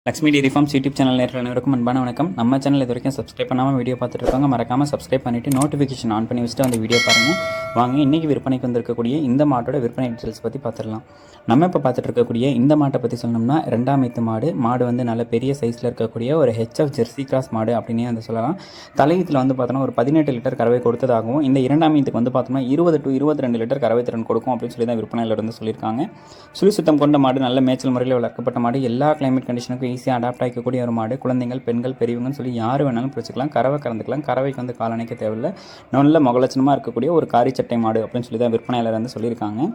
Lakshmi dairy farms YouTube channel நேரில் அனைவருக்கும் அன்பான வணக்கம். நம்ம சேனல் இது வரைக்கும் சப்ஸ்கிரைப் பண்ணாமல் வீடியோ பார்த்துட்டு இருக்காங்க. மறக்காமல் சப்ஸ்கிரைப் பண்ணிவிட்டு நோட்டிஃபிகேஷன் ஆன் பண்ணி வச்சுட்டு அந்த வீடியோ பாருங்கள். வாங்க இன்றைக்கி விற்பனைக்கு வந்திருக்கக்கூடிய இந்த மாட்டோட விற்பனை டீட்டெயில்ஸ் பற்றி பார்த்துடலாம். நம்ம இப்போ பார்த்துட்டு இருக்கக்கூடிய இந்த மாட்டை பற்றி சொன்னோம்னா ரெண்டாம் ஈத்து மாடு வந்து நல்ல பெரிய சைஸில் இருக்கக்கூடிய ஒரு ஹெச்எஃப் ஜெர்சி கிராஸ் மாடு அப்படின்னே வந்து சொல்லலாம். தலையீத்தில் வந்து பார்த்தோன்னா ஒரு 18 லிட்டர் கறவை கொடுத்ததாகவும் இந்த இரண்டாம் ஈத்துக்கு வந்து பார்த்தோம்னா 20 to 22 லிட்டர் கறவை திறன் கொடுக்கும் அப்படின்னு சொல்லி தான் விற்பனையில் இருந்து சொல்லியிருக்காங்க. சுழி சுத்தம் கொண்ட மாடு, நல்ல மேய்ச்சல் முறையில் வளர்க்கப்பட்ட மாடு, எல்லா கிளைமேட் கண்டிஷனுக்கும் ஈஸியாக அடாப்ட் ஆகிக்கக்கூடிய ஒரு மாடு. குழந்தைகள், பெண்கள், பெரியவங்கன்னு சொல்லி யார் வேணாலும் பிடிச்சிக்கலாம். கறவை கறந்துக்கலாம். கறவைக்கு வந்து காலணைக்க தேவையில்லை. நல்ல முகலட்சணமாக இருக்கக்கூடிய ஒரு காரிச்சட்டை மாடு அப்படின்னு சொல்லி தான் விற்பனையாளர் வந்து சொல்லியிருக்காங்க.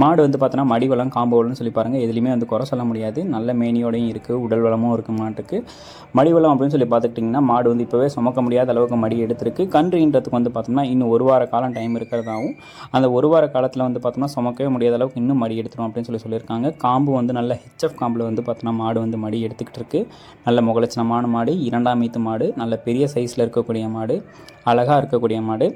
மாடு வந்து பார்த்தோன்னா மடி வளம், காம்பு வளம்னு சொல்லி பாருங்கள். எதுலையுமே வந்து குறை சொல்ல முடியாது. நல்ல மேனியோடையும் இருக்குது, உடல் வளமும் இருக்குது மாட்டுக்கு. மடி வளம் அப்படின்னு சொல்லி பார்த்துக்கிட்டிங்கன்னா மாடு வந்து இப்போவே சுமக்க முடியாத அளவுக்கு மடி எடுத்திருக்கு. கன்றுன்றதுக்கு வந்து பார்த்தோம்னா இன்னும் ஒரு வார காலம் டைம் இருக்கிறதாகவும், அந்த ஒரு வார காலத்தில் வந்து பார்த்தோம்னா சுமக்கவே முடியாத அளவுக்கு இன்னும் மடி எடுத்துரும் அப்படின்னு சொல்லியிருக்காங்க. காம்பு வந்து நல்ல ஹெச்எஃப் காம்பில் வந்து பார்த்தோன்னா மாடு வந்து மடி எடுத்துக்கிட்டு இருக்குது. நல்ல முகலட்சணமான மாடு, இரண்டாம் ஈத்து மாடு, நல்ல பெரிய சைஸில் இருக்கக்கூடிய மாடு, அழகாக இருக்கக்கூடிய மாடு.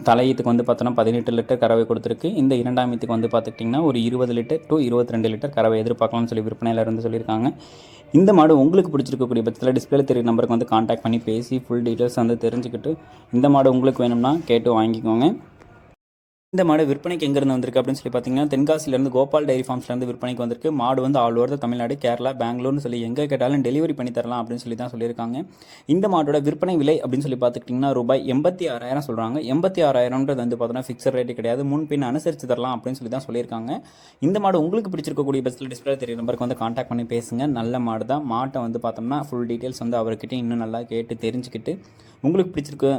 தலையீத்துக்கு வந்து பார்த்தோன்னா 18 லிட்டர் கறவை கொடுத்துருக்கு. இந்த இரண்டாம் ஈத்துக்கு வந்து பார்த்துக்கிட்டிங்கன்னா ஒரு 20 லிட்டர் to 22 லிட்டர் கறவை எதிர்பார்க்கலாம்னு சொல்லி விற்பனையில் இருந்து சொல்லியிருக்காங்க. இந்த மாடு உங்களுக்கு பிடிச்சிருக்கக்கூடிய பட்சத்தில் டிஸ்பிளே தெரிய நம்பருக்கு வந்து கான்டாக்ட் பண்ணி பேசி ஃபுல் டீட்டெயில்ஸ் வந்து தெரிஞ்சுக்கிட்டு இந்த மாடு உங்களுக்கு வேணும்னா கேட்டு வாங்கிக்கோங்க. இந்த மாடு விற்பனைக்கு எங்கேருந்து வந்திருக்கு அப்படின்னு சொல்லி பார்த்தீங்கன்னா தென்காசிலேருந்து கோபால் டைரி ஃபார்ம்ஸ்லேருந்து விற்பனைக்கு வந்திருக்கு. மாடு வந்து ஆல் ஓவர் தமிழ்நாடு, கேரளா, பெங்களூர்னு சொல்லி எங்கே கேட்டாலும் டெலிவரி பண்ணி தரலாம் அப்படின்னு சொல்லி தான் சொல்லியிருக்காங்க. இந்த மாட்டோட விற்பனை விலை அப்படின்னு சொல்லி பார்த்துக்கிட்டிங்கன்னா ரூபாய் 86,000 சொல்கிறாங்க. 86,000ன்றது வந்து பார்த்தோன்னா ஃபிக்ஸட் ரேட்டு கிடையாது. முன்பின் அனுசரித்து தரலாம் அப்படின்னு சொல்லி தான் சொல்லியிருக்காங்க. இந்த மாடு உங்களுக்கு பிடிச்சிருக்கக்கூடிய பஸ்ஸில் டிஸ்பிளே தெரிய நம்பருக்கு வந்து கான்டாக்ட் பண்ணி பேசுங்க. நல்ல மாடு தான். மாட்டை வந்து பார்த்தோம்னா ஃபுல் டீட்டெயில்ஸ் வந்து அவர்கிட்ட இன்னும் நல்லா கேட்டு தெரிஞ்சுக்கிட்டு உங்களுக்கு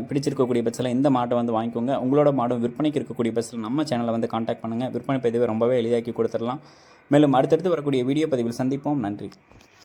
பிடிச்சிருக்கக்கூடிய பஸ்ஸில் இந்த மாட்டை வந்து வாங்கிக்கோங்க. உங்களோட மாடும் விற்பனைக்கு இருக்கக்கூடிய பஸ்ஸில் நம்ம சேனலை வந்து கான்டாக்ட் பண்ணுங்கள். விற்பனை பதிவை ரொம்பவே எளிதாக்கி கொடுத்துடலாம். மேலும் அடுத்தடுத்து வரக்கூடிய வீடியோ பதிவில் சந்திப்போம். நன்றி.